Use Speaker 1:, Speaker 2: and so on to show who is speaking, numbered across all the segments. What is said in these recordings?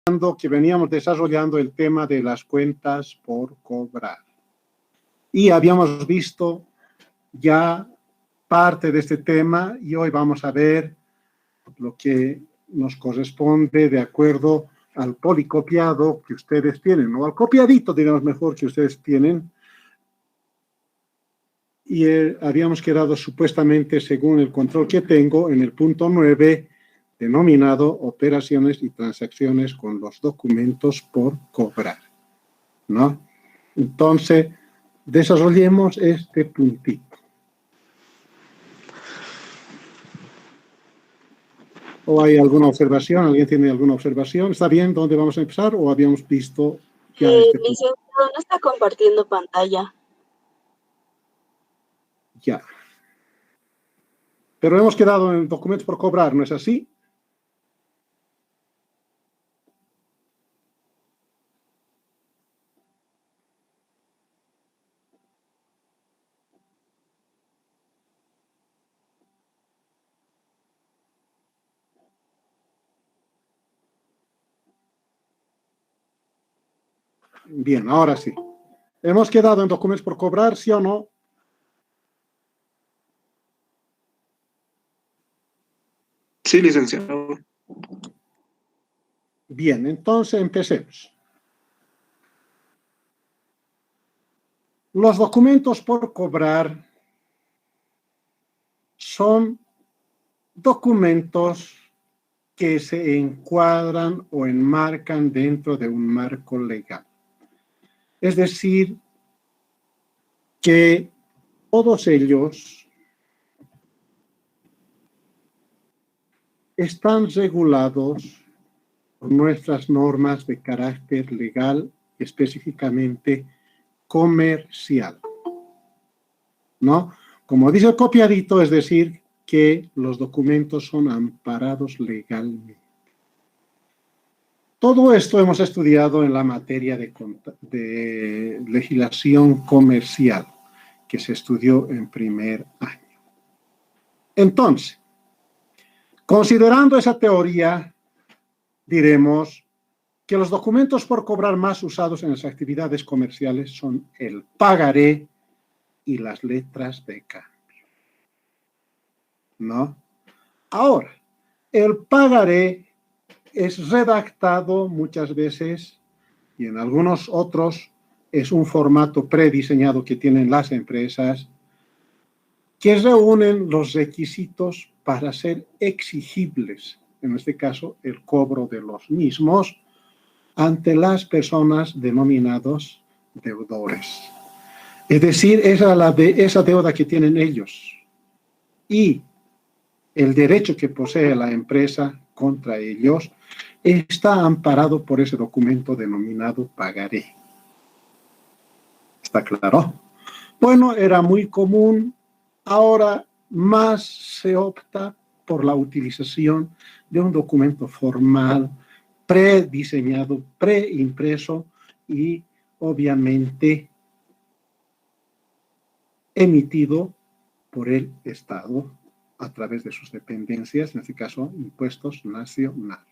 Speaker 1: que veníamos desarrollando el tema de las cuentas por cobrar. Y habíamos visto ya parte de este tema y hoy vamos a ver lo que nos corresponde de acuerdo al policopiado que ustedes tienen, o al copiadito, digamos mejor, que ustedes tienen. Y habíamos quedado supuestamente, según el control que tengo, en el punto 9, denominado operaciones y transacciones con los documentos por cobrar, ¿no? Entonces, desarrollemos este puntito. ¿O hay alguna observación? ¿Alguien tiene alguna observación? ¿Está bien dónde vamos a empezar o habíamos visto ya este punto?
Speaker 2: Licenciado, no está compartiendo pantalla.
Speaker 1: Ya. Pero hemos quedado en documentos por cobrar, ¿no es así? Bien, ahora sí. ¿Hemos quedado en documentos por cobrar, sí o no?
Speaker 3: Sí, licenciado.
Speaker 1: Bien, entonces empecemos. Los documentos por cobrar son documentos que se encuadran o enmarcan dentro de un marco legal. Es decir, que todos ellos están regulados por nuestras normas de carácter legal, específicamente comercial, ¿no? Como dice el copiadito, es decir, que los documentos son amparados legalmente. Todo esto hemos estudiado en la materia de legislación comercial, que se estudió en primer año. Entonces, considerando esa teoría, diremos que los documentos por cobrar más usados en las actividades comerciales son el pagaré y las letras de cambio, ¿no? Ahora, el pagaré es redactado muchas veces y en algunos otros es un formato prediseñado que tienen las empresas que reúnen los requisitos para ser exigibles, en este caso el cobro de los mismos, ante las personas denominados deudores. Es decir, esa deuda que tienen ellos y el derecho que posee la empresa contra ellos está amparado por ese documento denominado pagaré. ¿Está claro? Bueno, era muy común, ahora más se opta por la utilización de un documento formal, prediseñado, preimpreso y obviamente emitido por el Estado a través de sus dependencias, en este caso, impuestos nacionales.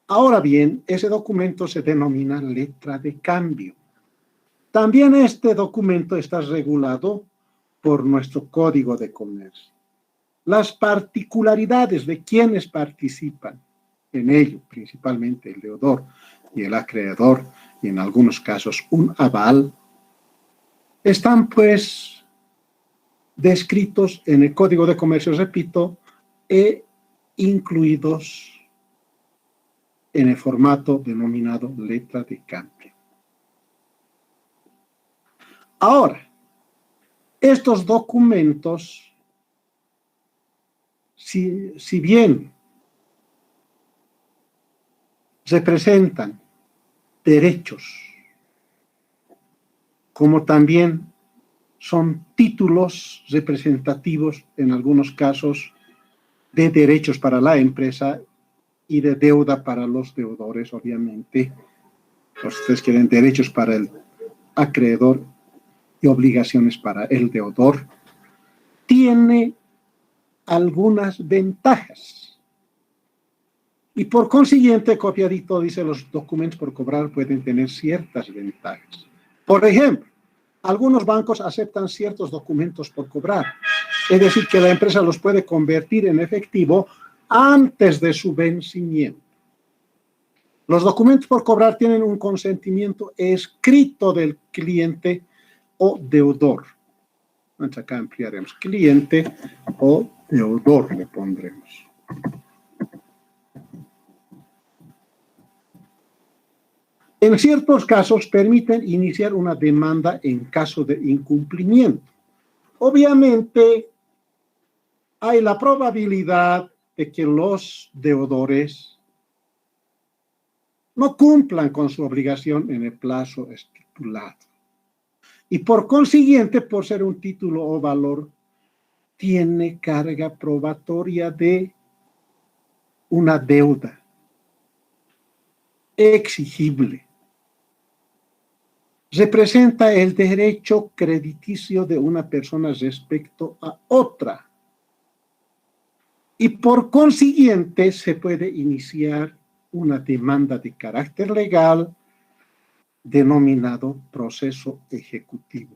Speaker 1: Ahora bien, ese documento se denomina letra de cambio. También este documento está regulado por nuestro Código de Comercio. Las particularidades de quienes participan en ello, principalmente el deudor y el acreedor, y en algunos casos un aval, están pues descritos en el Código de Comercio, repito, e incluidos en el formato denominado letra de cambio. Ahora, estos documentos, si bien representan derechos, como también son títulos representativos, en algunos casos, de derechos para la empresa y de deuda para los deudores, obviamente. Ustedes quieren derechos para el acreedor y obligaciones para el deudor. Tiene algunas ventajas. Y por consiguiente, copiadito dice, los documentos por cobrar pueden tener ciertas ventajas. Por ejemplo, algunos bancos aceptan ciertos documentos por cobrar. Es decir, que la empresa los puede convertir en efectivo antes de su vencimiento. Los documentos por cobrar tienen un consentimiento escrito del cliente o deudor. Entonces acá ampliaremos cliente o deudor, le pondremos. En ciertos casos permiten iniciar una demanda en caso de incumplimiento. Obviamente, hay la probabilidad de que los deudores no cumplan con su obligación en el plazo estipulado. Y por consiguiente, por ser un título o valor, tiene carga probatoria de una deuda exigible. Representa el derecho crediticio de una persona respecto a otra. Y por consiguiente se puede iniciar una demanda de carácter legal denominado proceso ejecutivo,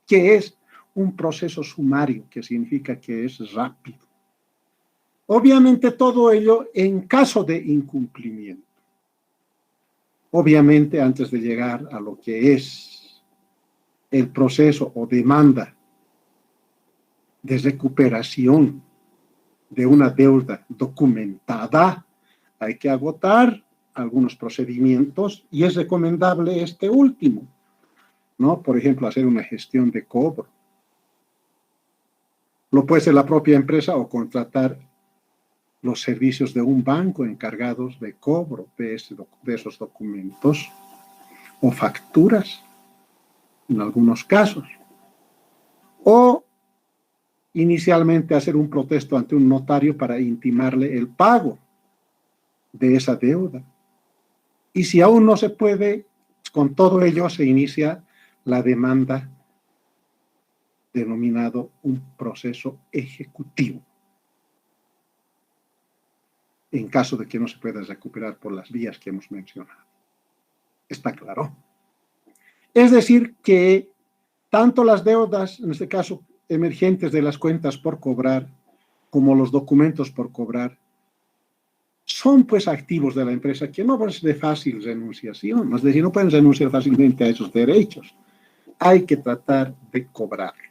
Speaker 1: que es un proceso sumario, que significa que es rápido. Obviamente todo ello en caso de incumplimiento. Obviamente antes de llegar a lo que es el proceso o demanda de recuperación de una deuda documentada, hay que agotar algunos procedimientos y es recomendable este último, ¿no? Por ejemplo, hacer una gestión de cobro. Lo puede ser la propia empresa o contratar los servicios de un banco encargados de cobro de esos documentos o facturas, en algunos casos. O inicialmente hacer un protesto ante un notario para intimarle el pago de esa deuda. Y si aún no se puede, con todo ello se inicia la demanda denominado un proceso ejecutivo, en caso de que no se pueda recuperar por las vías que hemos mencionado. ¿Está claro? Es decir, que tanto las deudas, en este caso emergentes de las cuentas por cobrar, como los documentos por cobrar, son pues activos de la empresa que no es de fácil renunciación, es decir, no pueden renunciar fácilmente a esos derechos. Hay que tratar de cobrarlos,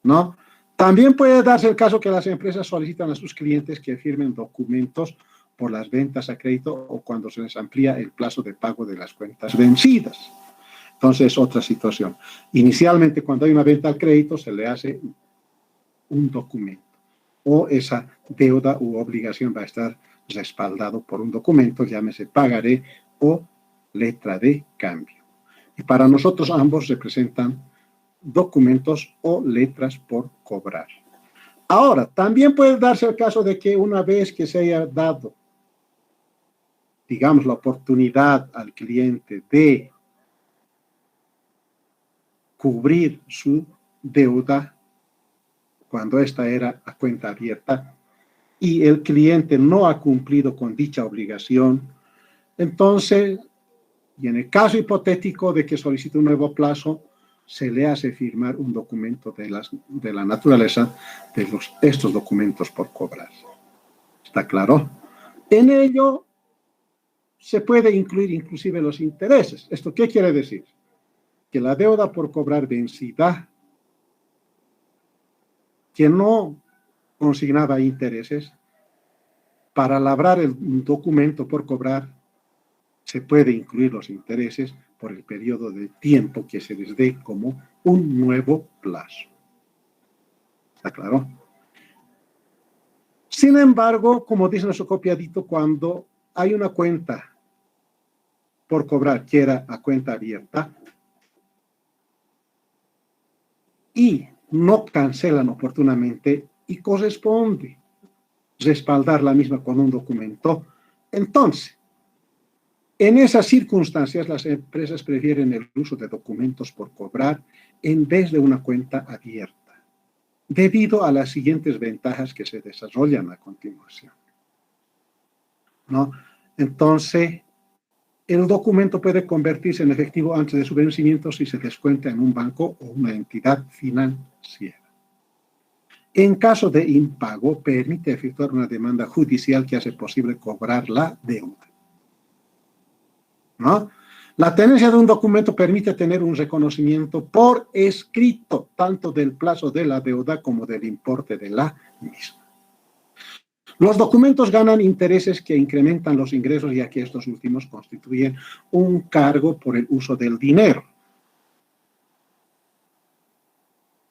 Speaker 1: ¿no? También puede darse el caso que las empresas solicitan a sus clientes que firmen documentos por las ventas a crédito o cuando se les amplía el plazo de pago de las cuentas vencidas. Entonces, otra situación. Inicialmente, cuando hay una venta al crédito, se le hace un documento o esa deuda u obligación va a estar respaldado por un documento, llámese pagaré o letra de cambio. Y para nosotros ambos representan documentos o letras por cobrar. Ahora, también puede darse el caso de que una vez que se haya dado, digamos, la oportunidad al cliente de cubrir su deuda cuando esta era a cuenta abierta y el cliente no ha cumplido con dicha obligación, entonces, y en el caso hipotético de que solicite un nuevo plazo, se le hace firmar un documento de la naturaleza de estos documentos por cobrar. ¿Está claro? En ello se puede incluir inclusive los intereses. ¿Esto qué quiere decir? Que la deuda por cobrar vencida, que no consignaba intereses, para labrar el documento por cobrar, se puede incluir los intereses por el periodo de tiempo que se les dé como un nuevo plazo. ¿Está claro? Sin embargo, como dice nuestro copiadito, cuando hay una cuenta por cobrar que era a cuenta abierta y no cancelan oportunamente y corresponde respaldar la misma con un documento, entonces, en esas circunstancias, las empresas prefieren el uso de documentos por cobrar en vez de una cuenta abierta, debido a las siguientes ventajas que se desarrollan a continuación. ¿no? Entonces, el documento puede convertirse en efectivo antes de su vencimiento si se descuenta en un banco o una entidad financiera. En caso de impago, permite efectuar una demanda judicial que hace posible cobrar la deuda, ¿no? La tenencia de un documento permite tener un reconocimiento por escrito, tanto del plazo de la deuda como del importe de la misma. Los documentos ganan intereses que incrementan los ingresos, ya que estos últimos constituyen un cargo por el uso del dinero.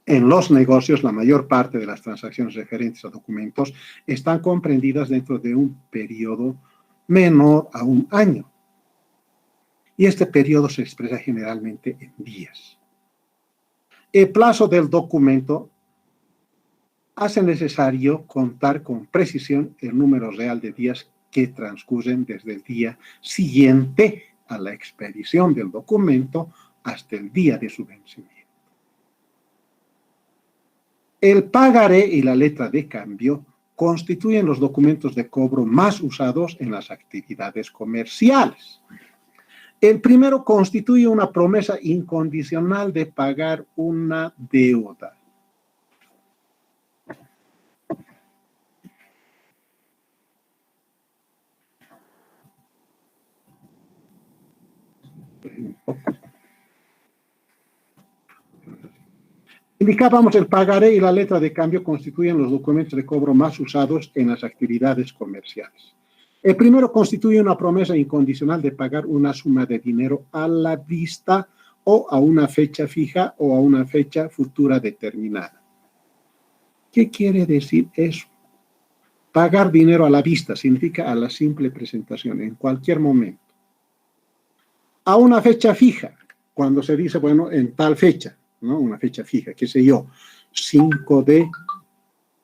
Speaker 1: En los negocios, la mayor parte de las transacciones referentes a documentos están comprendidas dentro de un periodo menor a un año. Y este periodo se expresa generalmente en días. El plazo del documento hace necesario contar con precisión el número real de días que transcurren desde el día siguiente a la expedición del documento hasta el día de su vencimiento. El pagaré y la letra de cambio constituyen los documentos de cobro más usados en las actividades comerciales. El primero constituye una promesa incondicional de pagar una deuda. Indicábamos el pagaré y la letra de cambio constituyen los documentos de cobro más usados en las actividades comerciales. El primero constituye una promesa incondicional de pagar una suma de dinero a la vista o a una fecha fija o a una fecha futura determinada. ¿Qué quiere decir eso? Pagar dinero a la vista significa a la simple presentación, en cualquier momento. A una fecha fija, cuando se dice, bueno, en tal fecha, ¿no? Una fecha fija, qué sé yo, 5 de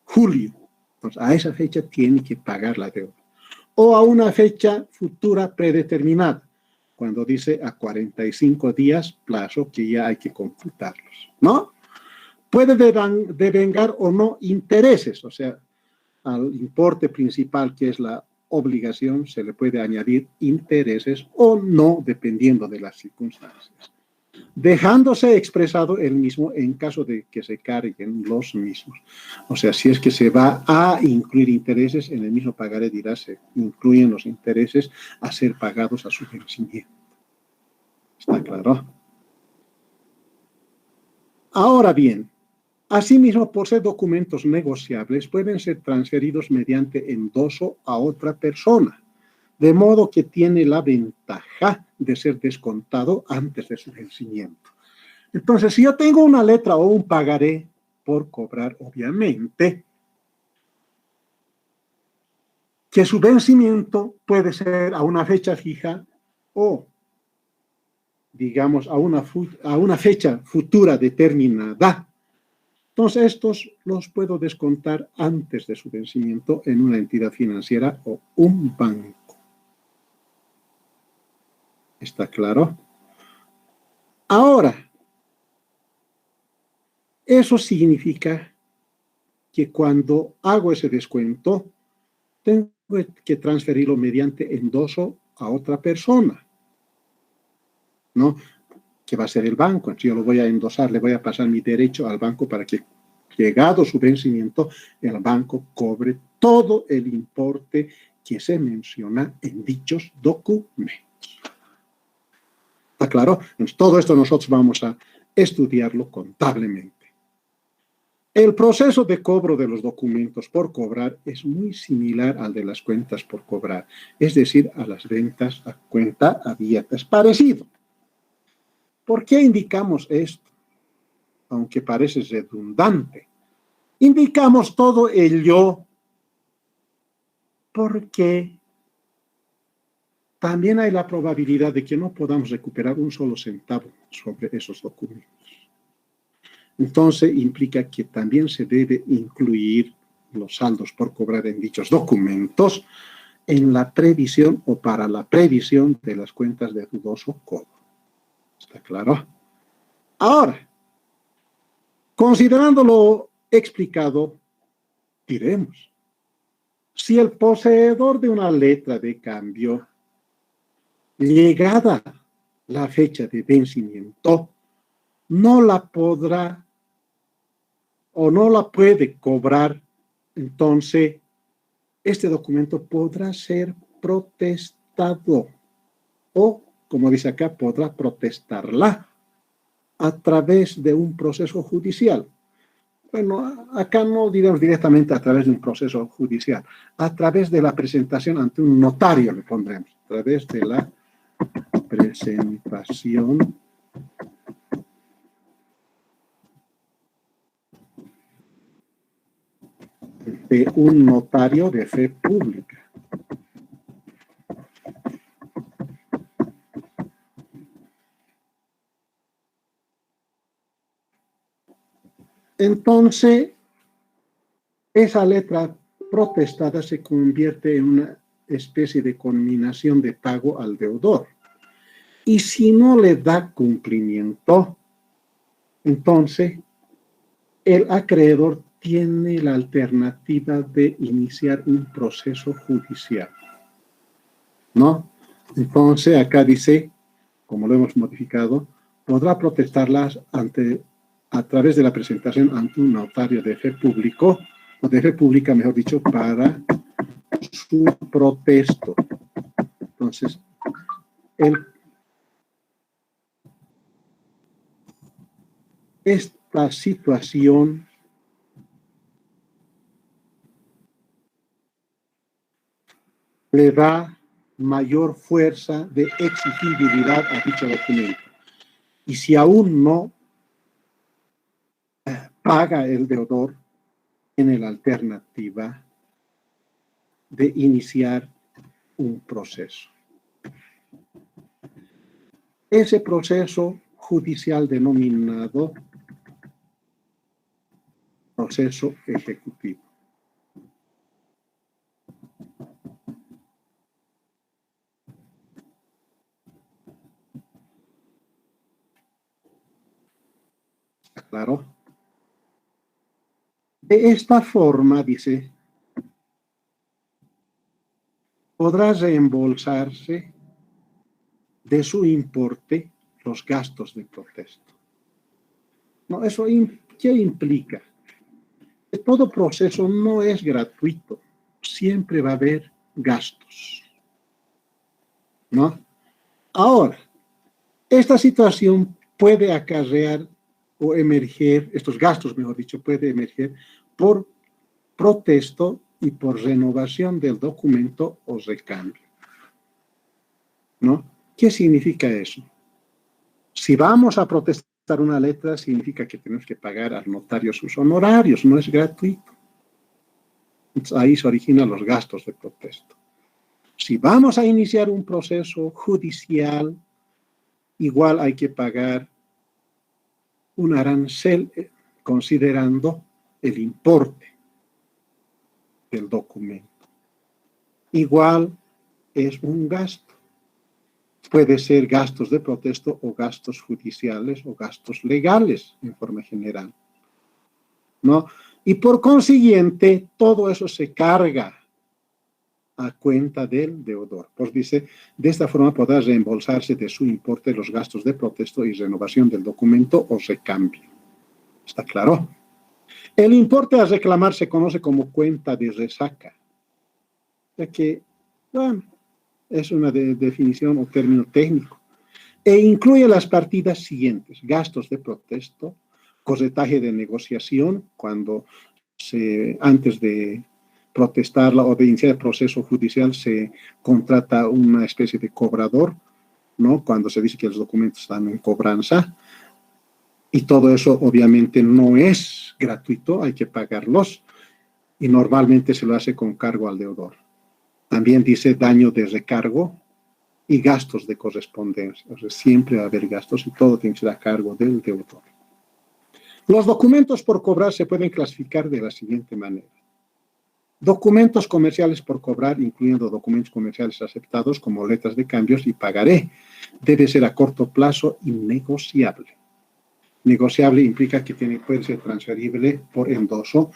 Speaker 1: julio. Entonces, a esa fecha tiene que pagar la deuda. O a una fecha futura predeterminada, cuando dice a 45 días plazo que ya hay que computarlos, ¿no? Puede devengar o no intereses, o sea, al importe principal que es la obligación se le puede añadir intereses o no, dependiendo de las circunstancias, dejándose expresado el mismo en caso de que se carguen los mismos. O sea, si es que se va a incluir intereses, en el mismo pagaré dirá se incluyen los intereses a ser pagados a su vencimiento. ¿Está claro? Ahora bien, asimismo, por ser documentos negociables, pueden ser transferidos mediante endoso a otra persona, de modo que tiene la ventaja de ser descontado antes de su vencimiento. Entonces, si yo tengo una letra o un pagaré por cobrar, obviamente, que su vencimiento puede ser a una fecha fija o, digamos, a una fecha futura determinada. Entonces, estos los puedo descontar antes de su vencimiento en una entidad financiera o un banco. ¿Está claro? Ahora, eso significa que cuando hago ese descuento, tengo que transferirlo mediante endoso a otra persona, ¿no? Que va a ser el banco. Entonces yo lo voy a endosar, le voy a pasar mi derecho al banco para que, llegado su vencimiento, el banco cobre todo el importe que se menciona en dichos documentos. ¿Está claro? Entonces, todo esto nosotros vamos a estudiarlo contablemente. El proceso de cobro de los documentos por cobrar es muy similar al de las cuentas por cobrar, es decir, a las ventas a cuenta abierta. Es parecido. ¿Por qué indicamos esto? Aunque parece redundante. Indicamos todo ello porque también hay la probabilidad de que no podamos recuperar un solo centavo sobre esos documentos. Entonces, implica que también se debe incluir los saldos por cobrar en dichos documentos en la previsión o para la previsión de las cuentas de dudoso cobro. ¿Está claro? Ahora, considerando lo explicado, diremos, Si el poseedor de una letra de cambio, llegada la fecha de vencimiento, no la podrá o no la puede cobrar, entonces este documento podrá ser protestado o, como dice acá, podrá protestarla a través de un proceso judicial. Bueno, acá no diremos directamente a través de un proceso judicial, a través de la presentación ante un notario le pondremos, a través de la presentación de un notario de fe pública. Entonces, esa letra protestada se convierte en una especie de conminación de pago al deudor. Y si no le da cumplimiento, entonces el acreedor tiene la alternativa de iniciar un proceso judicial, ¿no? Entonces acá dice, como lo hemos modificado, podrá protestarlas a través de la presentación ante un notario de fe público, o de fe pública, mejor dicho, para su protesto. Entonces, esta situación le da mayor fuerza de exigibilidad a dicho documento. Y si aún no paga el deudor, tiene la alternativa de iniciar un proceso. Ese proceso judicial denominado proceso ejecutivo. ¿Claro? De esta forma, dice, podrá reembolsarse de su importe los gastos de protesto. No, ¿eso qué implica? Que todo proceso no es gratuito, siempre va a haber gastos, ¿no? Ahora, esta situación puede acarrear o emerger, estos gastos, mejor dicho, puede emerger por protesto y por renovación del documento o recambio, ¿no? ¿Qué significa eso? Si vamos a protestar una letra, significa que tenemos que pagar al notario sus honorarios, no es gratuito. Entonces, ahí se originan los gastos de protesto. Si vamos a iniciar un proceso judicial, igual hay que pagar un arancel considerando el importe del documento. Igual es un gasto. Puede ser gastos de protesto o gastos judiciales o gastos legales en forma general, ¿no? Y por consiguiente, todo eso se carga a cuenta del deudor. Pues dice, de esta forma podrá reembolsarse de su importe los gastos de protesto y renovación del documento o recambio. ¿Está claro? El importe a reclamar se conoce como cuenta de resaca, ya que, bueno, es una definición o término técnico, e incluye las partidas siguientes: gastos de protesto, corretaje de negociación, cuando antes de protestarla o de iniciar el proceso judicial se contrata una especie de cobrador, ¿no? Cuando se dice que los documentos están en cobranza, y todo eso obviamente no es gratuito, hay que pagarlos, y normalmente se lo hace con cargo al deudor. También dice daño de recargo y gastos de correspondencia. O sea, siempre va a haber gastos y todo tiene que ser a cargo del deudor. Los documentos por cobrar se pueden clasificar de la siguiente manera. Documentos comerciales por cobrar, incluyendo documentos comerciales aceptados como letras de cambios y pagaré. Debe ser a corto plazo y negociable. Negociable implica que puede ser transferible por endoso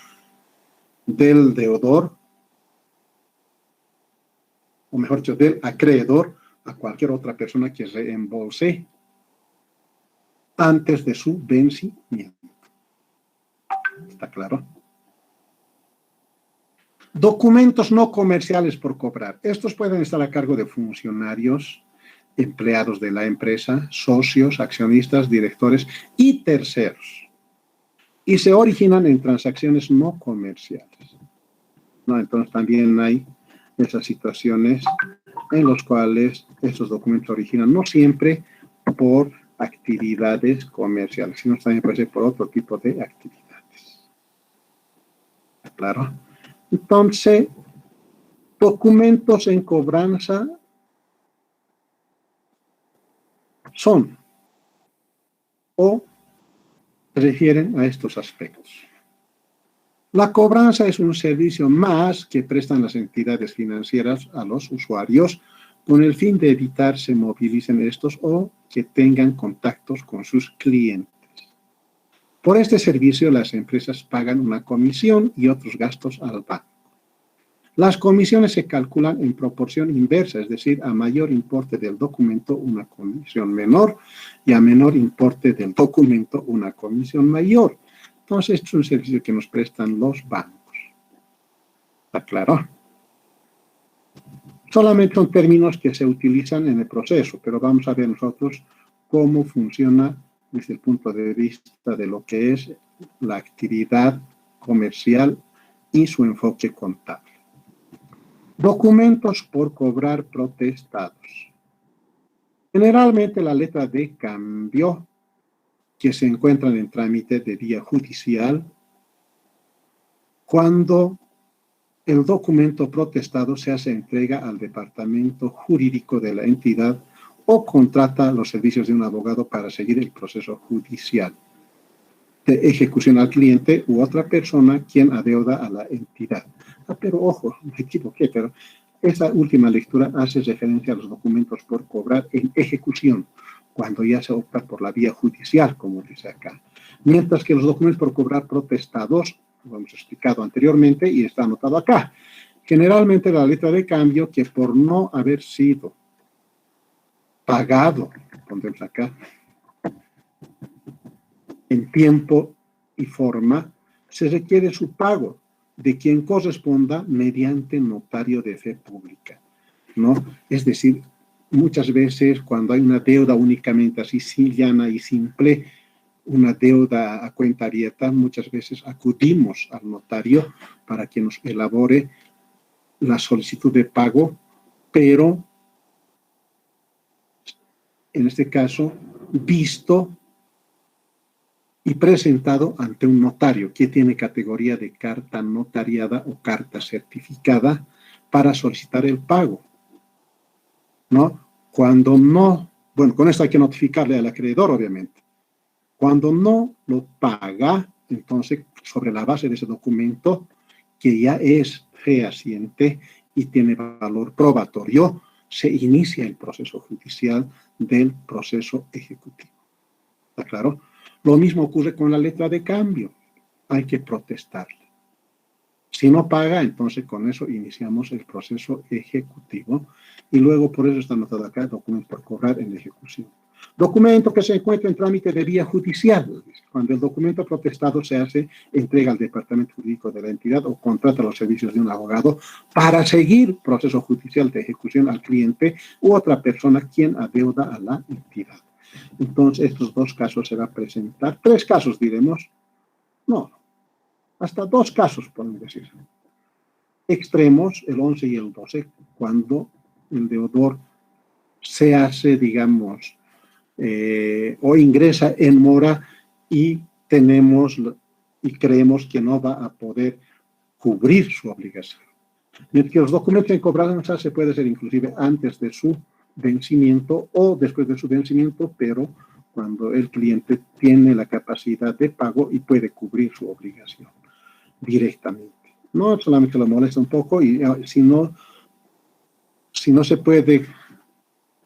Speaker 1: del deudor o mejor dicho, del acreedor a cualquier otra persona que reembolse antes de su vencimiento. ¿Está claro? Documentos no comerciales por cobrar. Estos pueden estar a cargo de funcionarios, empleados de la empresa, socios, accionistas, directores y terceros. Y se originan en transacciones no comerciales, ¿no? Entonces también hay esas situaciones en las cuales estos documentos originan no siempre por actividades comerciales, sino también puede ser por otro tipo de actividades. ¿Claro? Entonces, documentos en cobranza son o refieren a estos aspectos. La cobranza es un servicio más que prestan las entidades financieras a los usuarios con el fin de evitar se movilicen estos o que tengan contactos con sus clientes. Por este servicio, las empresas pagan una comisión y otros gastos al banco. Las comisiones se calculan en proporción inversa, es decir, a mayor importe del documento, una comisión menor, y a menor importe del documento, una comisión mayor. Entonces, esto es un servicio que nos prestan los bancos. ¿Está claro? Solamente son términos que se utilizan en el proceso, pero vamos a ver nosotros cómo funciona desde el punto de vista de lo que es la actividad comercial y su enfoque contable. Documentos por cobrar protestados. Generalmente la letra de cambio que se encuentran en trámite de vía judicial cuando el documento protestado se hace entrega al departamento jurídico de la entidad o contrata los servicios de un abogado para seguir el proceso judicial de ejecución al cliente u otra persona quien adeuda a la entidad. Pero ojo, me equivoqué, pero esta última lectura hace referencia a los documentos por cobrar en ejecución, cuando ya se opta por la vía judicial, como dice acá. Mientras que los documentos por cobrar protestados, lo hemos explicado anteriormente y está anotado acá. Generalmente la letra de cambio que por no haber sido pagado, pondremos acá, en tiempo y forma, se requiere su pago de quien corresponda mediante notario de fe pública, ¿no? Es decir, muchas veces cuando hay una deuda únicamente así llana y simple, una deuda a cuenta abierta, muchas veces acudimos al notario para que nos elabore la solicitud de pago, pero en este caso, visto y presentado ante un notario que tiene categoría de carta notariada o carta certificada para solicitar el pago, ¿no? Cuando no, bueno, con esto hay que notificarle al acreedor, obviamente. Cuando no lo paga, entonces, sobre la base de ese documento, que ya es fehaciente y tiene valor probatorio, se inicia el proceso judicial del proceso ejecutivo. ¿Está claro? Lo mismo ocurre con la letra de cambio. Hay que protestarla. Si no paga, entonces con eso iniciamos el proceso ejecutivo y luego por eso está anotado acá, documento por cobrar en ejecución. Documento que se encuentra en trámite de vía judicial. Cuando el documento protestado se hace, entrega al departamento jurídico de la entidad o contrata los servicios de un abogado para seguir proceso judicial de ejecución al cliente u otra persona quien adeuda a la entidad. Entonces, estos dos casos se va a presentar, 3 casos diremos, no, hasta 2 casos podemos decir. Extremos, el 11 y el 12, cuando el deudor se hace, digamos, o ingresa en mora y tenemos y creemos que no va a poder cubrir su obligación. Mientras que los documentos en cobranza se puede hacer inclusive antes de su vencimiento o después de su vencimiento, pero cuando el cliente tiene la capacidad de pago y puede cubrir su obligación directamente. No solamente lo molesta un poco, y si no se puede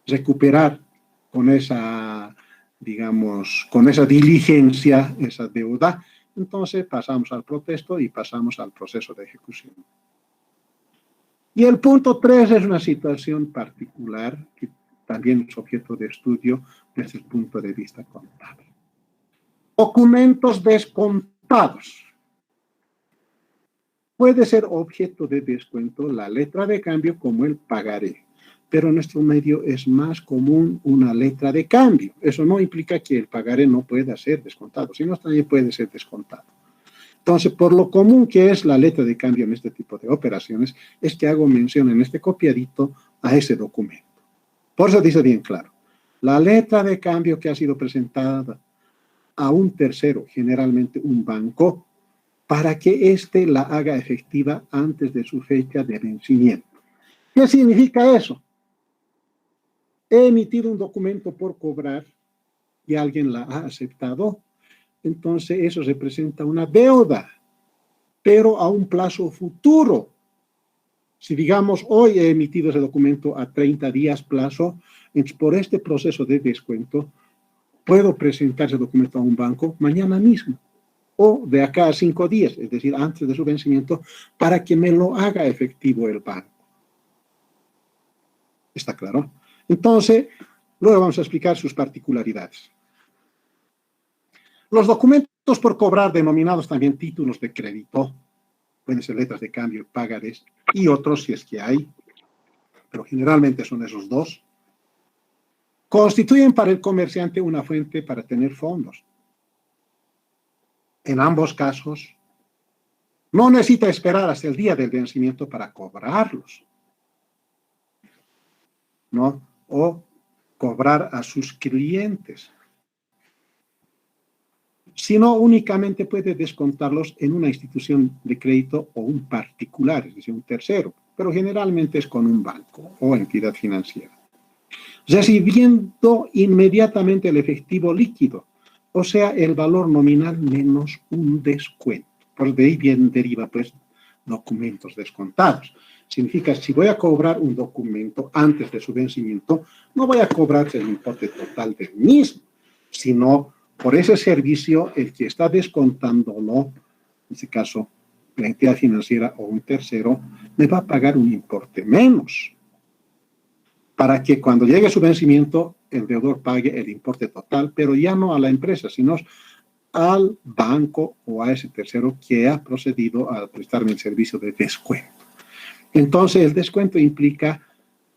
Speaker 1: recuperar con esa, digamos, con esa diligencia, esa deuda, entonces pasamos al protesto y pasamos al proceso de ejecución. Y el punto 3 es una situación particular que también es objeto de estudio desde el punto de vista contable. Documentos descontados. Puede ser objeto de descuento la letra de cambio como el pagaré, pero en nuestro medio es más común una letra de cambio. Eso no implica que el pagaré no pueda ser descontado, sino también puede ser descontado. Entonces, por lo común que es la letra de cambio en este tipo de operaciones, es que hago mención en este copiadito a ese documento. Por eso dice bien claro, la letra de cambio que ha sido presentada a un tercero, generalmente un banco, para que éste la haga efectiva antes de su fecha de vencimiento. ¿Qué significa eso? He emitido un documento por cobrar y alguien la ha aceptado, entonces eso representa una deuda, pero a un plazo futuro. Si digamos, hoy he emitido ese documento a 30 días plazo, entonces por este proceso de descuento, puedo presentar ese documento a un banco mañana mismo, o de acá a 5 días, es decir, antes de su vencimiento, para que me lo haga efectivo el banco. ¿Está claro? Entonces, luego vamos a explicar sus particularidades. Los documentos por cobrar, denominados también títulos de crédito, pueden ser letras de cambio, pagarés y otros si es que hay, pero generalmente son esos dos, constituyen para el comerciante una fuente para tener fondos. En ambos casos, no necesita esperar hasta el día del vencimiento para cobrarlos, ¿no? O cobrar a sus clientes, sino únicamente puede descontarlos en una institución de crédito o un particular, es decir, un tercero, pero generalmente es con un banco o entidad financiera, recibiendo inmediatamente el efectivo líquido, o sea, el valor nominal menos un descuento. Por de ahí bien deriva, pues, documentos descontados. Significa, si voy a cobrar un documento antes de su vencimiento, no voy a cobrar el importe total del mismo, sino por ese servicio, el que está descontándolo, en este caso, la entidad financiera o un tercero, me va a pagar un importe menos, para que cuando llegue su vencimiento, el deudor pague el importe total, pero ya no a la empresa, sino al banco o a ese tercero que ha procedido a prestarme el servicio de descuento. Entonces, el descuento implica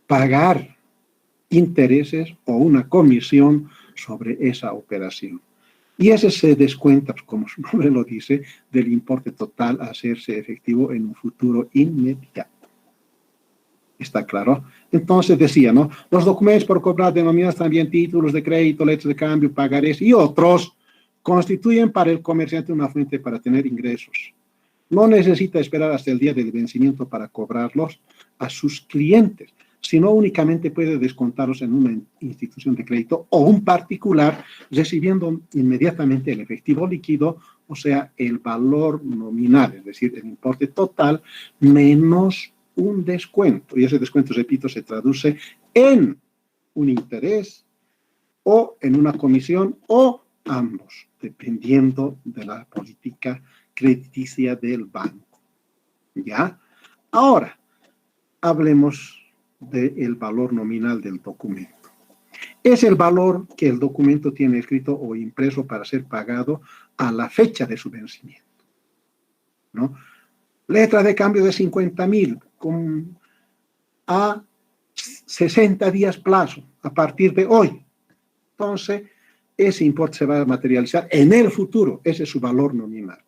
Speaker 1: pagar intereses o una comisión sobre esa operación. Y ese se descuenta, como su nombre lo dice, del importe total a hacerse efectivo en un futuro inmediato. ¿Está claro? Entonces decía, ¿no? Los documentos por cobrar denominados también títulos de crédito, letras de cambio, pagarés y otros constituyen para el comerciante una fuente para tener ingresos. No necesita esperar hasta el día del vencimiento para cobrarlos a sus clientes, sino únicamente puede descontarlos en una institución de crédito o un particular, recibiendo inmediatamente el efectivo líquido, o sea, el valor nominal, es decir, el importe total, menos un descuento. Y ese descuento, repito, se traduce en un interés o en una comisión o ambos, dependiendo de la política crediticia del banco. ¿Ya? Ahora, hablemos del valor nominal del documento. Es el valor que el documento tiene escrito o impreso para ser pagado a la fecha de su vencimiento, ¿no? Letra de cambio de 50,000 a 60 días plazo a partir de hoy. Entonces, ese importe se va a materializar en el futuro. Ese es su valor nominal.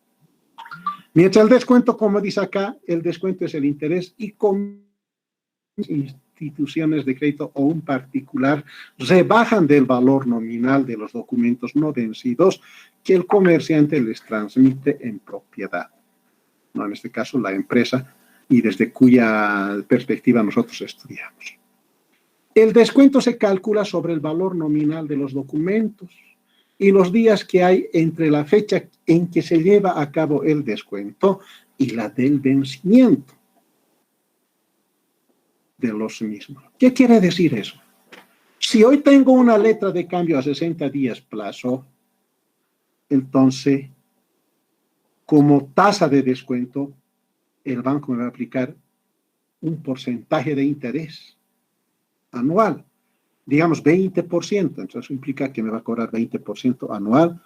Speaker 1: Mientras el descuento, como dice acá, el descuento es el interés y con instituciones de crédito o un particular rebajan del valor nominal de los documentos no vencidos que el comerciante les transmite en propiedad, ¿no? En este caso, la empresa, y desde cuya perspectiva nosotros estudiamos. El descuento se calcula sobre el valor nominal de los documentos y los días que hay entre la fecha en que se lleva a cabo el descuento y la del vencimiento de los mismos. ¿Qué quiere decir eso? Si hoy tengo una letra de cambio a 60 días plazo, entonces, como tasa de descuento, el banco me va a aplicar un porcentaje de interés anual, digamos 20%, entonces eso implica que me va a cobrar 20% anual,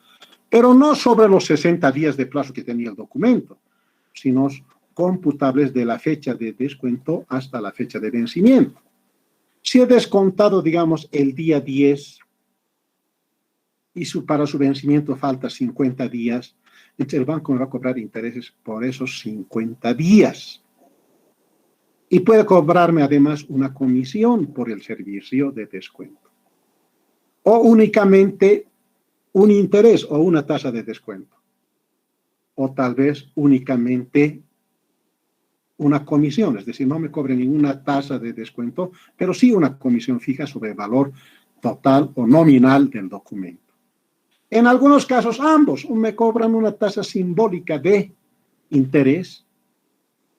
Speaker 1: pero no sobre los 60 días de plazo que tenía el documento, sino computables de la fecha de descuento hasta la fecha de vencimiento. Si he descontado, digamos, el día 10 y para su vencimiento falta 50 días, entonces el banco me va a cobrar intereses por esos 50 días. Y puede cobrarme además una comisión por el servicio de descuento. O únicamente un interés o una tasa de descuento. O tal vez únicamente una comisión, es decir, no me cobre ninguna tasa de descuento, pero sí una comisión fija sobre el valor total o nominal del documento. En algunos casos ambos, me cobran una tasa simbólica de interés,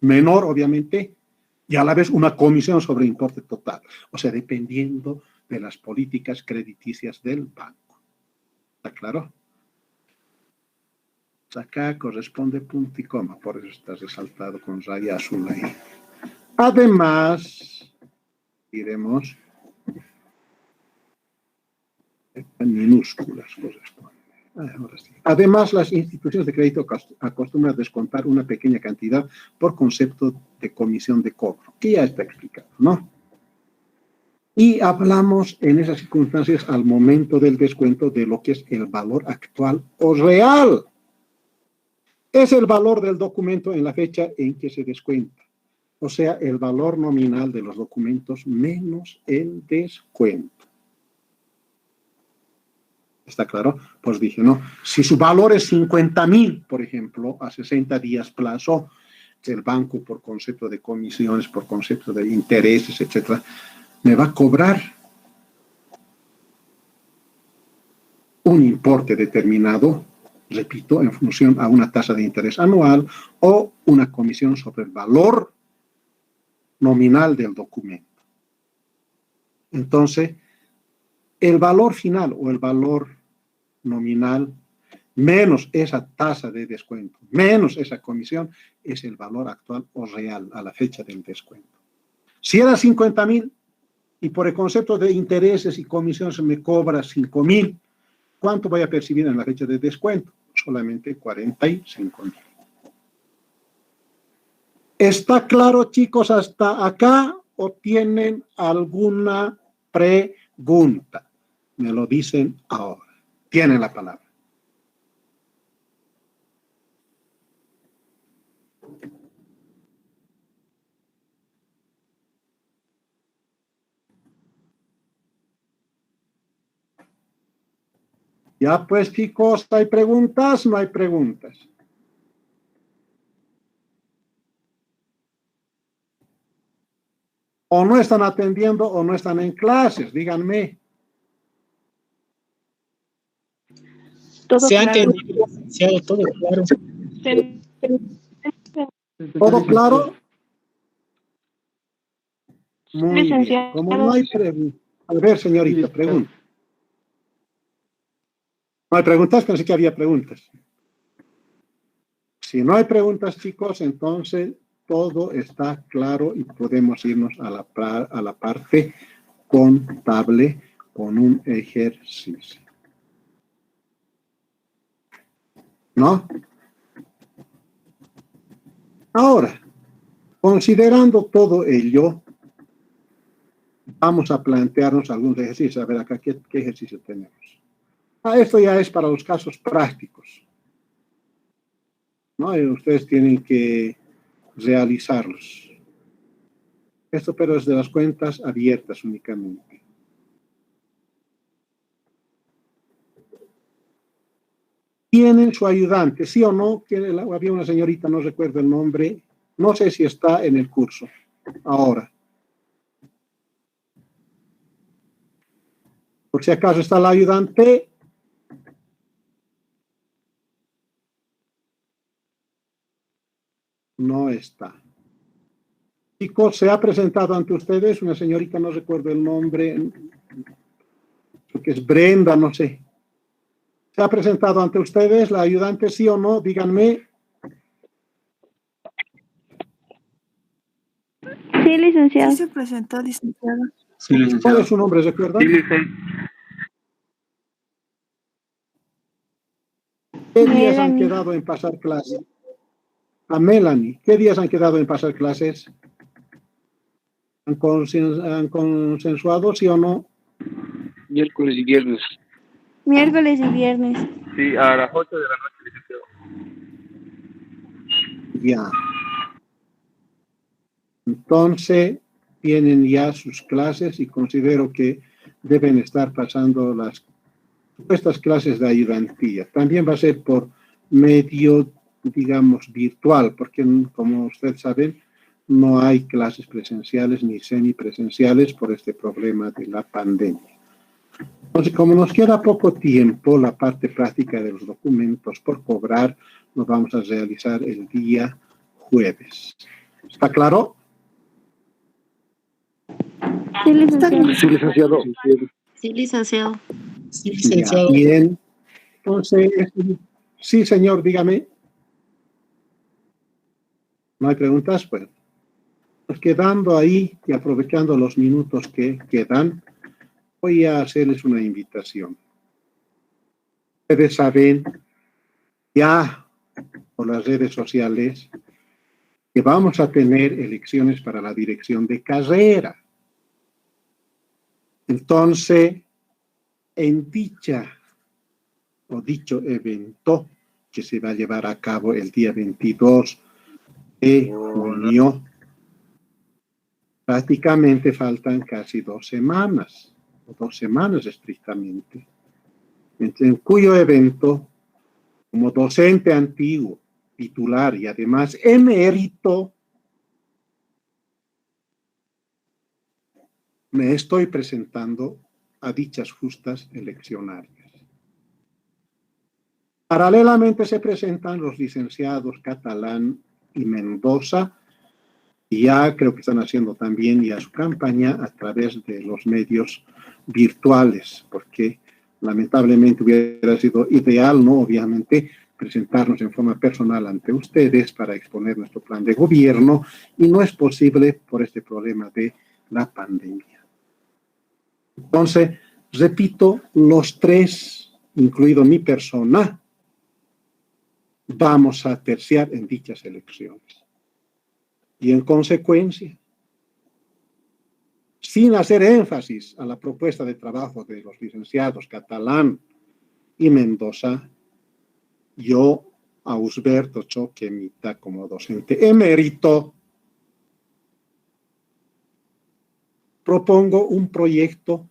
Speaker 1: menor obviamente, y a la vez una comisión sobre el importe total, o sea, dependiendo de las políticas crediticias del banco. ¿Está claro? Acá corresponde punto y coma, por eso está resaltado con raya azul ahí. Además, diremos, en minúsculas corresponde. Ahora sí. Además, las instituciones de crédito acostumbran a descontar una pequeña cantidad por concepto de comisión de cobro, que ya está explicado, ¿no? Y hablamos en esas circunstancias al momento del descuento de lo que es el valor actual o real. Es el valor del documento en la fecha en que se descuenta. O sea, el valor nominal de los documentos menos el descuento. ¿Está claro? Pues dije, no, si su valor es 50,000, por ejemplo, a 60 días plazo, el banco por concepto de comisiones, por concepto de intereses, etcétera, me va a cobrar un importe determinado, repito, en función a una tasa de interés anual o una comisión sobre el valor nominal del documento. Entonces, el valor final o el valor nominal menos esa tasa de descuento, menos esa comisión, es el valor actual o real a la fecha del descuento. Si era 50,000 y por el concepto de intereses y comisiones me cobra 5,000, ¿cuánto voy a percibir en la fecha de descuento? Solamente 45,000. ¿Está claro, chicos, hasta acá o tienen alguna pregunta? Me lo dicen ahora. Tienen la palabra. Ya pues, chicos, ¿hay preguntas? No hay preguntas. O no están atendiendo o no están en clases, díganme.
Speaker 4: Todo
Speaker 5: Se ha
Speaker 4: claro.
Speaker 5: entendido, licenciado, todo claro.
Speaker 1: ¿Todo claro? Muy bien.
Speaker 4: Licenciado.
Speaker 1: Como no hay preguntas. A ver, señorita, pregunta. No hay preguntas, pensé que había preguntas. Si no hay preguntas, chicos, entonces todo está claro y podemos irnos a la parte contable con un ejercicio. ¿No? Ahora, considerando todo ello, vamos a plantearnos algunos ejercicios. A ver acá, ¿qué ejercicio tenemos? Esto ya es para los casos prácticos, ¿no? Y ustedes tienen que realizarlos. Esto pero es de las cuentas abiertas únicamente. ¿Tienen su ayudante? ¿Sí o no? Había una señorita, no recuerdo el nombre, no sé si está en el curso ahora. Por si acaso está la ayudante. No está. Chicos, se ha presentado ante ustedes una señorita, no recuerdo el nombre, creo que es Brenda, no sé. ¿Se ha presentado ante ustedes la ayudante, sí o no? Díganme.
Speaker 4: Sí, licenciado.
Speaker 6: Sí se presentó, licenciado.
Speaker 3: Sí,
Speaker 1: ¿Cuál
Speaker 3: licenciado.
Speaker 1: es su nombre, recuerda?
Speaker 3: Sí, licenciado.
Speaker 1: ¿Qué días han
Speaker 4: Melanie.
Speaker 1: quedado en pasar clases? A Melanie, ¿qué días han quedado en pasar clases? ¿Han consensuado, sí o no?
Speaker 3: Miércoles y viernes.
Speaker 4: Miércoles y viernes.
Speaker 3: Sí, a las 8 de la noche, licenciado.
Speaker 1: Ya. Entonces, tienen ya sus clases y considero que deben estar pasando estas clases de ayudantía. También va a ser por medio, digamos, virtual, porque como ustedes saben, no hay clases presenciales ni semipresenciales por este problema de la pandemia. Entonces, como nos queda poco tiempo, la parte práctica de los documentos por cobrar nos vamos a realizar el día jueves. ¿Está claro?
Speaker 4: Sí, licenciado.
Speaker 3: Sí, licenciado.
Speaker 2: Sí, licenciado.
Speaker 5: Sí,
Speaker 1: Ya,
Speaker 5: licenciado.
Speaker 1: bien. Entonces, sí, señor, dígame. ¿No hay preguntas? Pues, quedando ahí y aprovechando los minutos que quedan, voy a hacerles una invitación. Ustedes saben ya por las redes sociales que vamos a tener elecciones para la dirección de carrera. Entonces, en dicho evento que se va a llevar a cabo el día 22 de junio, prácticamente faltan casi 2 semanas, o 2 semanas estrictamente, en cuyo evento, como docente antiguo, titular y además emérito, me estoy presentando a dichas justas eleccionarias. Paralelamente se presentan los licenciados Catalán y Mendoza, y ya creo que están haciendo también ya su campaña a través de los medios virtuales, porque lamentablemente hubiera sido ideal, ¿no? Obviamente, presentarnos en forma personal ante ustedes para exponer nuestro plan de gobierno, y no es posible por este problema de la pandemia. Entonces, repito, los tres, incluido mi persona, vamos a terciar en dichas elecciones. Y en consecuencia, sin hacer énfasis a la propuesta de trabajo de los licenciados Catalán y Mendoza, yo, Ausberto Choquemita, como docente emérito, propongo un proyecto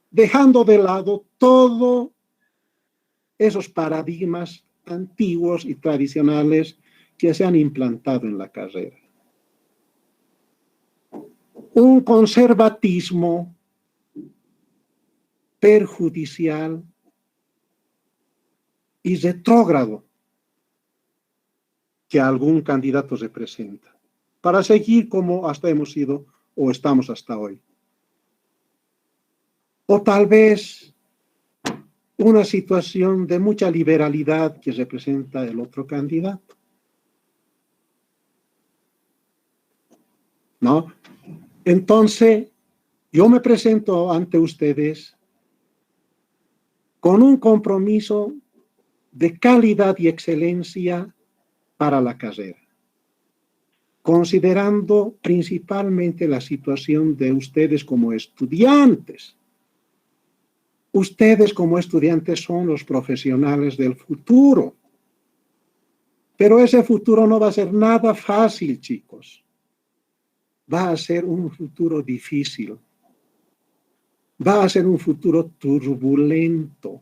Speaker 1: dejando de lado todos esos paradigmas antiguos y tradicionales que se han implantado en la carrera. Un conservatismo perjudicial y retrógrado que algún candidato representa, para seguir como hasta hemos sido o estamos hasta hoy. O tal vez una situación de mucha liberalidad que representa el otro candidato, ¿no? Entonces, yo me presento ante ustedes con un compromiso de calidad y excelencia para la carrera, considerando principalmente la situación de ustedes como estudiantes. Ustedes como estudiantes son los profesionales del futuro, pero ese futuro no va a ser nada fácil, chicos. Va a ser un futuro difícil. Va a ser un futuro turbulento.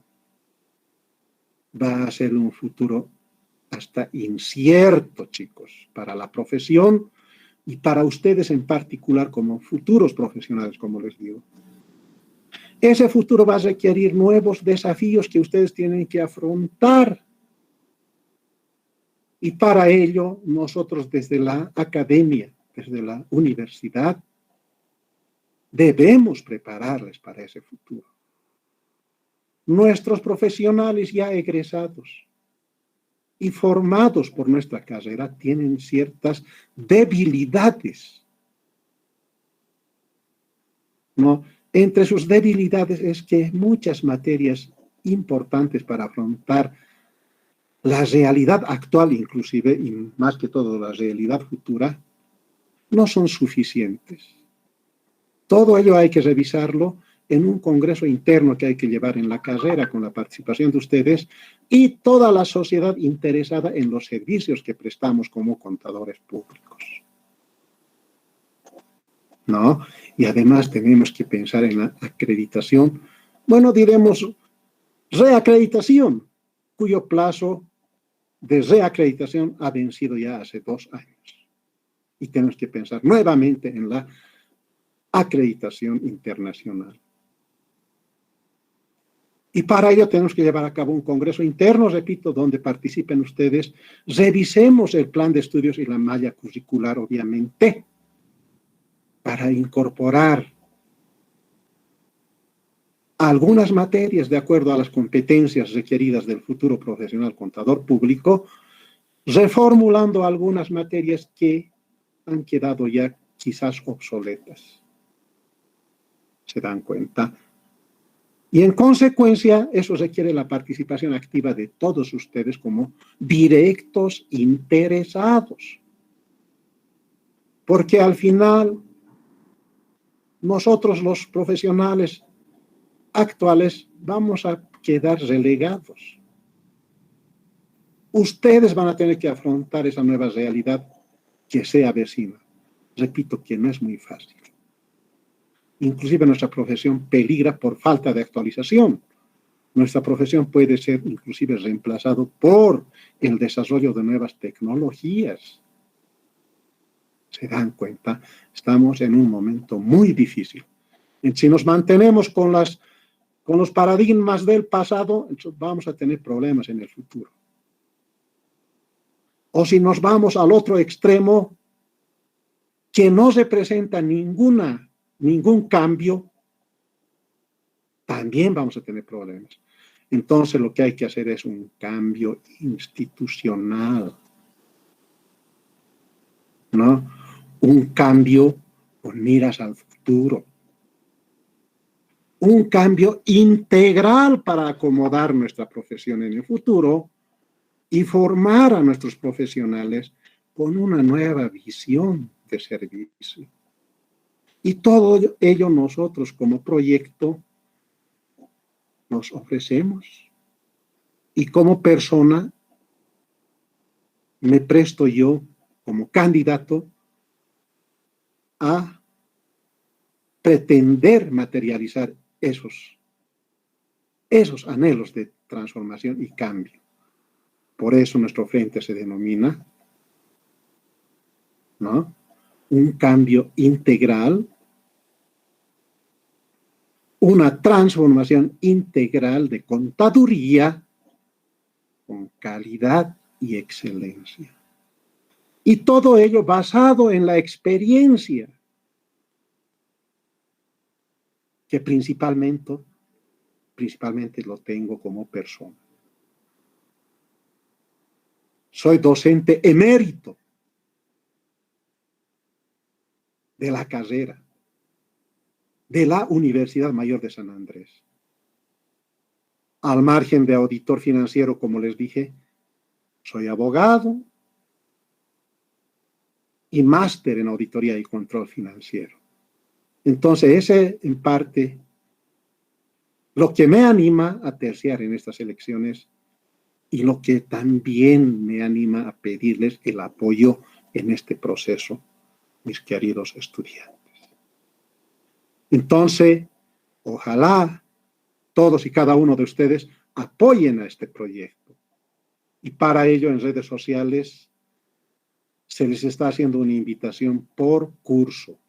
Speaker 1: Va a ser un futuro hasta incierto, chicos, para la profesión y para ustedes en particular como futuros profesionales, como les digo. Ese futuro va a requerir nuevos desafíos que ustedes tienen que afrontar. Y para ello, nosotros desde la academia, desde la universidad, debemos prepararles para ese futuro. Nuestros profesionales ya egresados y formados por nuestra carrera tienen ciertas debilidades ¿no? Entre sus debilidades es que muchas materias importantes para afrontar la realidad actual, inclusive, y más que todo la realidad futura, no son suficientes. Todo ello hay que revisarlo en un congreso interno que hay que llevar en la carrera con la participación de ustedes y toda la sociedad interesada en los servicios que prestamos como contadores públicos. ¿No? Y además tenemos que pensar en la acreditación, bueno, diremos reacreditación, cuyo plazo de reacreditación ha vencido ya hace 2 años. Y tenemos que pensar nuevamente en la acreditación internacional. Y para ello tenemos que llevar a cabo un congreso interno, repito, donde participen ustedes, revisemos el plan de estudios y la malla curricular, obviamente, para incorporar algunas materias de acuerdo a las competencias requeridas del futuro profesional contador público, reformulando algunas materias que han quedado ya quizás obsoletas. ¿Se dan cuenta? Y en consecuencia, eso requiere la participación activa de todos ustedes como directos interesados. Porque al final, nosotros los profesionales actuales vamos a quedar relegados. Ustedes van a tener que afrontar esa nueva realidad que se avecina. Repito que no es muy fácil. Inclusive nuestra profesión peligra por falta de actualización. Nuestra profesión puede ser inclusive reemplazado por el desarrollo de nuevas tecnologías. ¿Se dan cuenta? Estamos en un momento muy difícil. Si nos mantenemos con los paradigmas del pasado, entonces vamos a tener problemas en el futuro. O si nos vamos al otro extremo, que no representa ningún cambio, también vamos a tener problemas. Entonces lo que hay que hacer es un cambio institucional, ¿no? Un cambio con miras al futuro. Un cambio integral para acomodar nuestra profesión en el futuro y formar a nuestros profesionales con una nueva visión de servicio. Y todo ello nosotros como proyecto nos ofrecemos. Y como persona me presto yo como candidato a pretender materializar esos anhelos de transformación y cambio. Por eso nuestro frente se denomina, ¿no?, un cambio integral, una transformación integral de contaduría con calidad y excelencia. Y todo ello basado en la experiencia, que principalmente lo tengo como persona. Soy docente emérito de la carrera de la Universidad Mayor de San Andrés. Al margen de auditor financiero, como les dije, soy abogado y máster en auditoría y control financiero. Entonces, ese en parte lo que me anima a terciar en estas elecciones y lo que también me anima a pedirles el apoyo en este proceso, mis queridos estudiantes. Entonces, ojalá todos y cada uno de ustedes apoyen a este proyecto. Y para ello, en redes sociales, se les está haciendo una invitación por curso.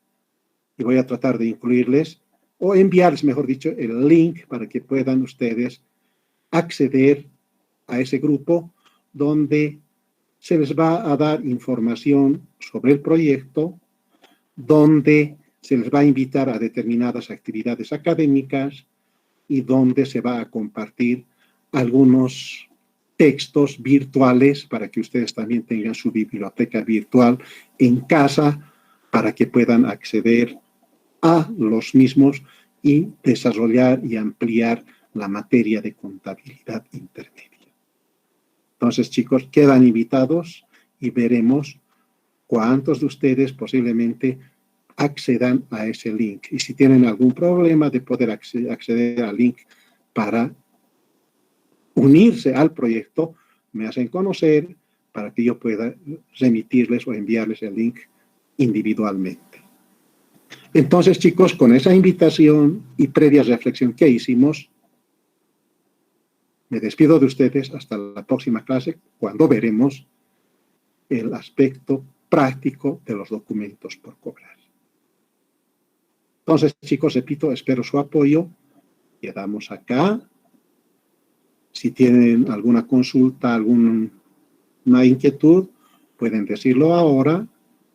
Speaker 1: Y voy a tratar de incluirles, o enviarles, mejor dicho, el link para que puedan ustedes acceder a ese grupo donde se les va a dar información sobre el proyecto, donde se les va a invitar a determinadas actividades académicas y donde se va a compartir algunos textos virtuales para que ustedes también tengan su biblioteca virtual en casa para que puedan acceder a los mismos y desarrollar y ampliar la materia de contabilidad intermedia. Entonces, chicos, quedan invitados y veremos cuántos de ustedes posiblemente accedan a ese link. Y si tienen algún problema de poder acceder al link para unirse al proyecto, me hacen conocer para que yo pueda remitirles o enviarles el link individualmente. Entonces, chicos, con esa invitación y previa reflexión que hicimos, me despido de ustedes hasta la próxima clase, cuando veremos el aspecto práctico de los documentos por cobrar. Entonces, chicos, repito, espero su apoyo. Quedamos acá. Si tienen alguna consulta, alguna inquietud, pueden decirlo ahora.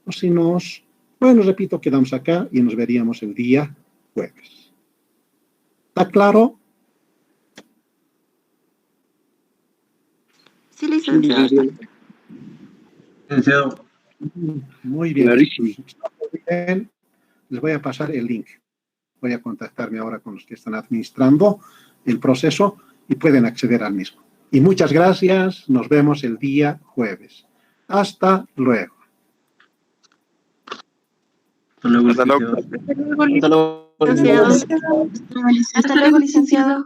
Speaker 1: O si no, bueno, repito, quedamos acá y nos veríamos el día jueves. ¿Está claro?
Speaker 2: Sí, licenciado.
Speaker 5: Licenciado.
Speaker 1: Muy bien.
Speaker 3: Clarísimo.
Speaker 1: Bien. Les voy a pasar el link. Voy a contactarme ahora con los que están administrando el proceso y pueden acceder al mismo. Y muchas gracias. Nos vemos el día jueves. Hasta luego.
Speaker 5: Hasta luego,
Speaker 3: Hasta luego.
Speaker 5: licenciado.
Speaker 2: Hasta luego, licenciado. Hasta luego, licenciado.